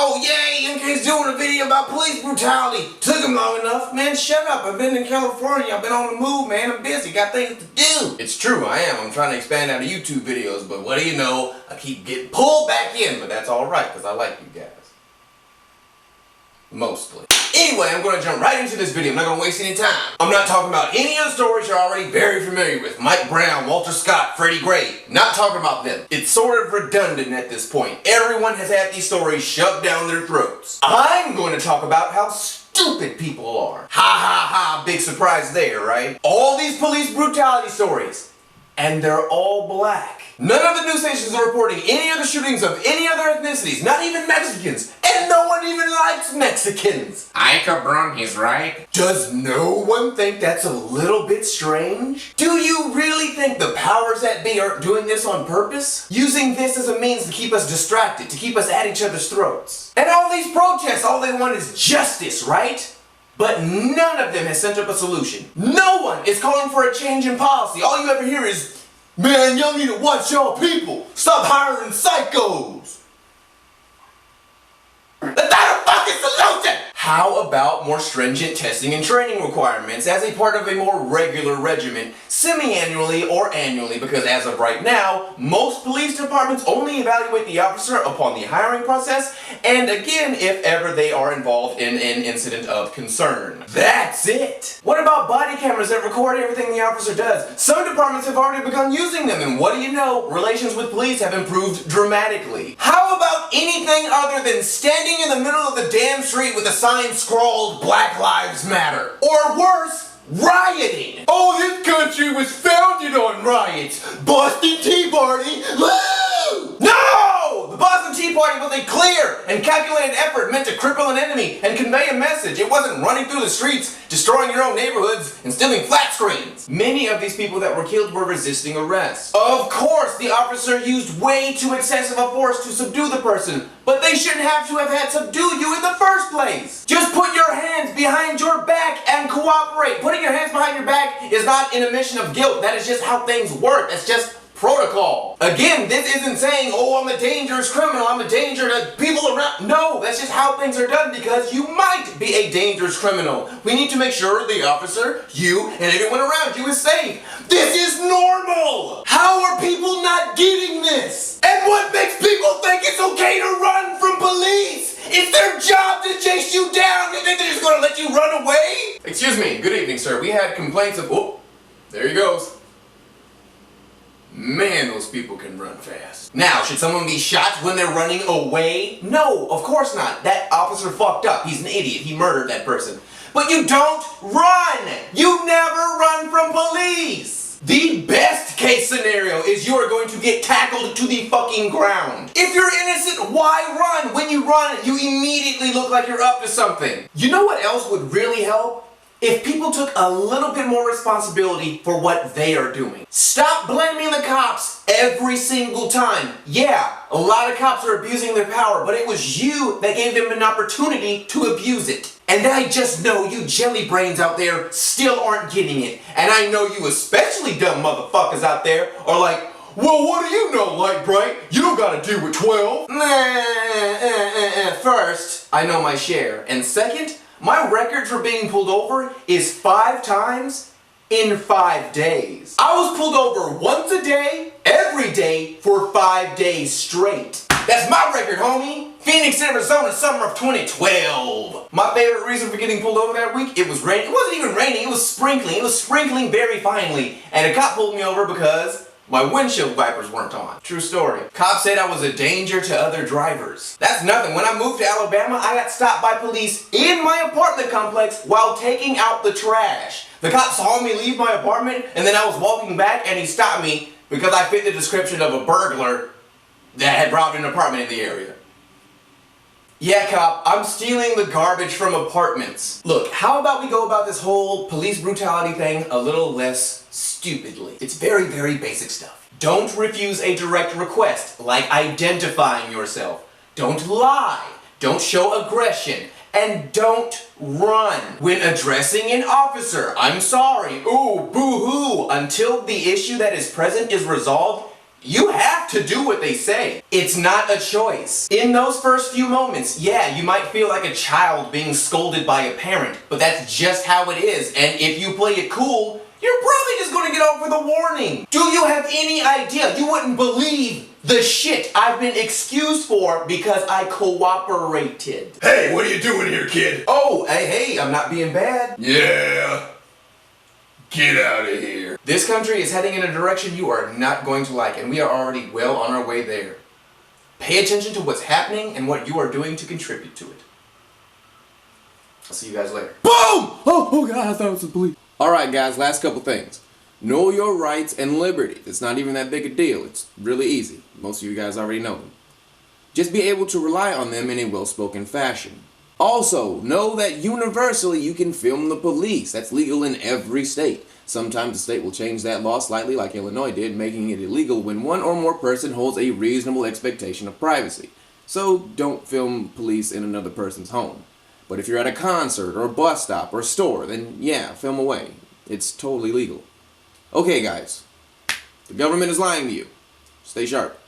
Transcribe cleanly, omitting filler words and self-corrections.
Oh yay, MK's doing a video about police brutality. Took him long enough. Man, shut up. I've been in California. I've been on the move, man. I'm busy. Got things to do. It's true, I am. I'm trying to expand out of YouTube videos, but what do you know? I keep getting pulled back in, but that's alright, because I like you guys. Mostly. Anyway, I'm going to jump right into this video. I'm not going to waste any time. I'm not talking about any of the stories you're already very familiar with. Mike Brown, Walter Scott, Freddie Gray. Not talking about them. It's sort of redundant at this point. Everyone has had these stories shoved down their throats. I'm going to talk about how stupid people are. Ha ha ha, big surprise there, right? All these police brutality stories. And they're all black. None of the news stations are reporting any other shootings of any other ethnicities, not even Mexicans, and no one even likes Mexicans. Ay, cabrón, he's right. Does no one think that's a little bit strange? Do you really think the powers that be are doing this on purpose? Using this as a means to keep us distracted, to keep us at each other's throats. And all these protests, all they want is justice, right? But none of them has sent up a solution. No one is calling for a change in policy. All you ever hear is, man, y'all need to watch y'all people. Stop hiring psychos. That's not a fucking solution! How about more stringent testing and training requirements as a part of a more regular regimen, semi-annually or annually, because as of right now, most police departments only evaluate the officer upon the hiring process, and again, if ever they are involved in an incident of concern. That's it! What about body cameras that record everything the officer does? Some departments have already begun using them, and what do you know? Relations with police have improved dramatically. How about anything other than standing in the middle of the damn street with a sign scrawled Black Lives Matter? Or worse, rioting. Oh, this country was founded on riots. Boston Tea Party, woo! No! The Boston Tea Party was a clear and calculated effort meant to cripple an enemy and convey a message. It wasn't running through the streets, destroying your own neighborhoods, and stealing flat screens. Many of these people that were killed were resisting arrest. Of course, the officer used way too excessive a force to subdue the person, but they shouldn't have to have had subdue you in the first place. Just put your hands behind your back and cooperate. Putting your hands behind your back is not an admission of guilt. That is just how things work. That's just protocol. Again, this isn't saying, oh, I'm a dangerous criminal, I'm a danger to people around. No, that's just how things are done because you might be a dangerous criminal. We need to make sure the officer, you, and everyone around you is safe. This is normal! How are people not getting this? And what makes people think it's okay to run from police? It's their job to chase you down. You think they're just gonna let you run away? Excuse me, good evening, sir. We had complaints of, oh, there he goes. Man, those people can run fast. Now, should someone be shot when they're running away? No, of course not. That officer fucked up. He's an idiot. He murdered that person. But you don't run! You never run from police! The best case scenario is you are going to get tackled to the fucking ground. If you're innocent, why run? When you run, you immediately look like you're up to something. You know what else would really help? If people took a little bit more responsibility for what they are doing. Stop blaming the cops every single time. Yeah, a lot of cops are abusing their power, but it was you that gave them an opportunity to abuse it. And I just know you jelly brains out there still aren't getting it. And I know you especially dumb motherfuckers out there are like, well, what do you know, Light Bright? You don't gotta deal with 12. First, I know my share. And second, my record for being pulled over is 5 times in 5 days. I was pulled over once a day, every day, for 5 days straight. That's my record, homie. Phoenix, Arizona, summer of 2012. My favorite reason for getting pulled over that week, it was raining. It wasn't even raining, it was sprinkling. It was sprinkling very finely. And a cop pulled me over because my windshield wipers weren't on. True story. Cops said I was a danger to other drivers. That's nothing. When I moved to Alabama, I got stopped by police in my apartment complex while taking out the trash. The cop saw me leave my apartment, and then I was walking back, and he stopped me because I fit the description of a burglar that had robbed an apartment in the area. Yeah, cop, I'm stealing the garbage from apartments. Look, how about we go about this whole police brutality thing a little less stupidly? It's very, very basic stuff. Don't refuse a direct request, like identifying yourself. Don't lie. Don't show aggression. And don't run. When addressing an officer, I'm sorry, ooh, boo-hoo, until the issue that is present is resolved, You have to do what they say. It's not a choice. In those first few moments, yeah, you might feel like a child being scolded by a parent, but that's just how it is, and if you play it cool, you're probably just gonna get off with a warning. Do you have any idea? You wouldn't believe the shit I've been excused for because I cooperated. Hey, what are you doing here, kid? Oh, hey, I'm not being bad. Yeah. Get out of here. This country is heading in a direction you are not going to like, and we are already well on our way there. Pay attention to what's happening and what you are doing to contribute to it. I'll see you guys later. Boom! Oh God, I thought it was a police. Alright guys, last couple things. Know your rights and liberties. It's not even that big a deal. It's really easy. Most of you guys already know them. Just be able to rely on them in a well-spoken fashion. Also, know that universally you can film the police. That's legal in every state. Sometimes the state will change that law slightly, like Illinois did, making it illegal when one or more person holds a reasonable expectation of privacy. So don't film police in another person's home. But if you're at a concert or a bus stop or a store, then yeah, film away. It's totally legal. Okay guys, the government is lying to you. Stay sharp.